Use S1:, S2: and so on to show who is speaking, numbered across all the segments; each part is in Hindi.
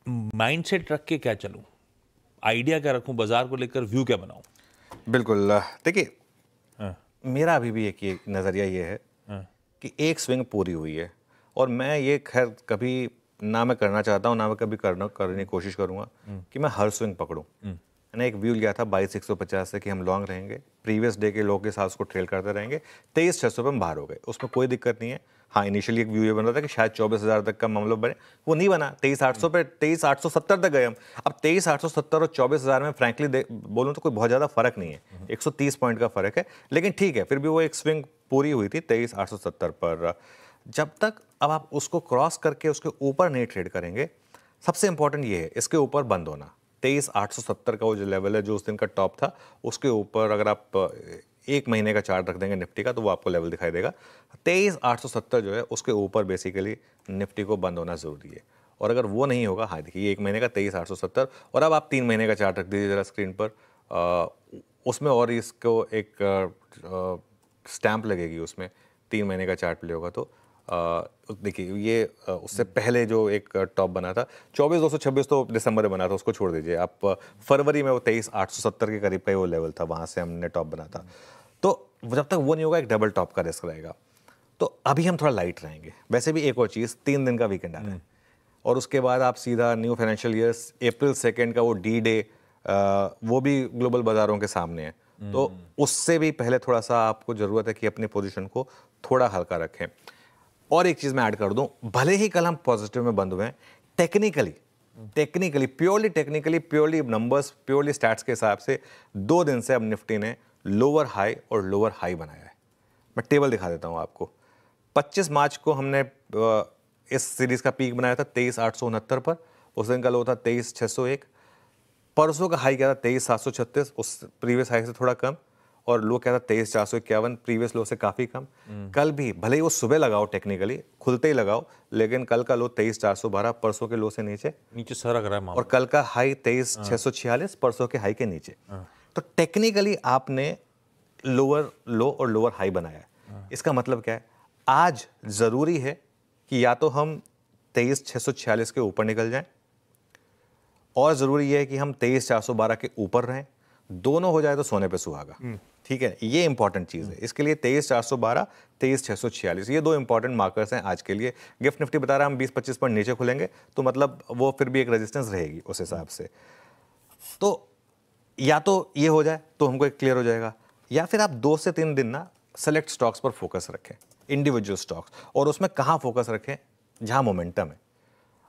S1: माइंडसेट रख के क्या चलूं, आइडिया क्या रखूं, बाजार को लेकर व्यू क्या बनाऊं?
S2: बिल्कुल। देखिए,
S1: हाँ,
S2: मेरा अभी भी एक ये नज़रिया ये है
S1: हाँ,
S2: कि एक स्विंग पूरी हुई है, और मैं ये खैर कभी ना मैं करना चाहता हूँ, ना मैं कभी करने की कोशिश करूँगा कि मैं हर स्विंग पकड़ूँ। मैंने एक व्यू लिया था 22,150 से कि हम लॉन्ग रहेंगे, प्रीवियस डे के लो के साथ उसको ट्रेल करते रहेंगे। 23,600 पे हम बाहर हो गए, उसमें कोई दिक्कत नहीं है। हाँ, इनिशियली एक व्यू ये बन रहा था कि शायद 24,000 तक का मामला बने, वो नहीं बना। 23,800 पे 23,870 तक गए हम। अब 23,870 और 24,000 में फ्रैंकली बोलूँ तो कोई बहुत ज़्यादा फर्क नहीं है, 130 पॉइंट का फर्क है, लेकिन ठीक है, फिर भी वो एक स्विंग पूरी हुई थी 23,870 पर। जब तक अब आप उसको क्रॉस करके उसके ऊपर नहीं ट्रेड करेंगे, सबसे इंपॉर्टेंट ये है इसके ऊपर बंद होना। 23,870 का वो जो लेवल है, जो उस दिन का टॉप था, उसके ऊपर अगर आप एक महीने का चार्ट रख देंगे निफ्टी का, तो वो आपको लेवल दिखाई देगा। 23,870 जो है उसके ऊपर बेसिकली निफ्टी को बंद होना ज़रूरी है। और अगर वो नहीं होगा, हाँ देखिए, एक महीने का 23,870, और अब आप 3 महीने का चार्ट रख दीजिए ज़रा स्क्रीन पर, उसमें और इसको एक स्टैंप लगेगी उसमें, 3 महीने का चार्ट प्ले होगा तो देखिए ये उससे पहले जो एक टॉप बना था 24,226, तो दिसंबर में बना था, उसको छोड़ दीजिए आप। फरवरी में वो 23,870 के करीब का ही वो लेवल था, वहाँ से हमने टॉप बना था। तो जब तक वो नहीं होगा, एक डबल टॉप का रिस्क रहेगा। तो अभी हम थोड़ा लाइट रहेंगे। वैसे भी एक और चीज़, 3 दिन का वीकेंड आ रहा है, और उसके बाद आप सीधा न्यू फाइनेंशियल ईयर अप्रैल 2 का वो डी डे, वो भी ग्लोबल बाजारों के सामने है। तो उससे भी पहले थोड़ा सा आपको ज़रूरत है कि अपनी पोजीशन को थोड़ा हल्का रखें। और एक चीज़ मैं ऐड कर दूं, भले ही कल हम पॉजिटिव में बंद हुए हैं, technically purely numbers, purely stats के हिसाब से 2 दिन से अब निफ्टी ने लोअर हाई और लोअर हाई बनाया है। मैं टेबल दिखा देता हूं आपको। 25 मार्च को हमने इस सीरीज का पीक बनाया था 23,869 पर, उस दिन का लो था 23,601। परसों का हाई क्या था 23,736, उस प्रीवियस हाई से थोड़ा कम, और लो क्या था 23,451, प्रीवियस लो से काफ़ी कम। कल भी भले ही वो सुबह लगाओ, टेक्निकली खुलते ही लगाओ, लेकिन कल का लो 23,412, परसों के लो से नीचे,
S1: नीचे सरक रहा है
S2: और
S1: मामला।
S2: कल का हाई 23,646, परसों के हाई के नीचे। तो टेक्निकली आपने लोअर लो और लोअर हाई बनाया है। इसका मतलब क्या है? आज ज़रूरी है कि या तो हम 23,646 के ऊपर निकल जाएं, और ज़रूरी है कि हम 23,412 के ऊपर रहें। दोनों हो जाए तो सोने पे सुहागा। ठीक है, ये इंपॉर्टेंट चीज़ है। इसके लिए 23,412, 23,646, ये 2 इंपॉर्टेंट मार्कर्स हैं आज के लिए। गिफ्ट निफ्टी बता रहा है हम 20-25 पॉइंट नीचे खुलेंगे, तो मतलब वो फिर भी एक रेजिस्टेंस रहेगी उस हिसाब से। तो या तो ये हो जाए तो हमको एक क्लियर हो जाएगा, या फिर आप 2 से 3 दिन ना सेलेक्ट स्टॉक्स पर फोकस रखें, इंडिविजुअल स्टॉक्स, और उसमें कहाँ फोकस रखें? जहाँ मोमेंटम है,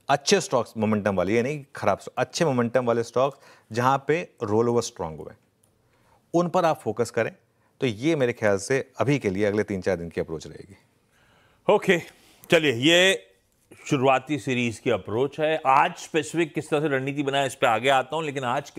S2: अच्छे स्टॉक्स मोमेंटम वाले, ये नहीं खराब, अच्छे मोमेंटम वाले स्टॉक्स जहां पे रोल ओवर स्ट्रांग हुए, उन पर आप फोकस करें। तो ये मेरे ख्याल से अभी के लिए अगले 3-4 दिन की अप्रोच रहेगी।
S1: ओके, चलिए, ये शुरुआती सीरीज की अप्रोच है। आज स्पेसिफिक किस तरह से रणनीति बनाए, इस पे आगे आता हूं, लेकिन आज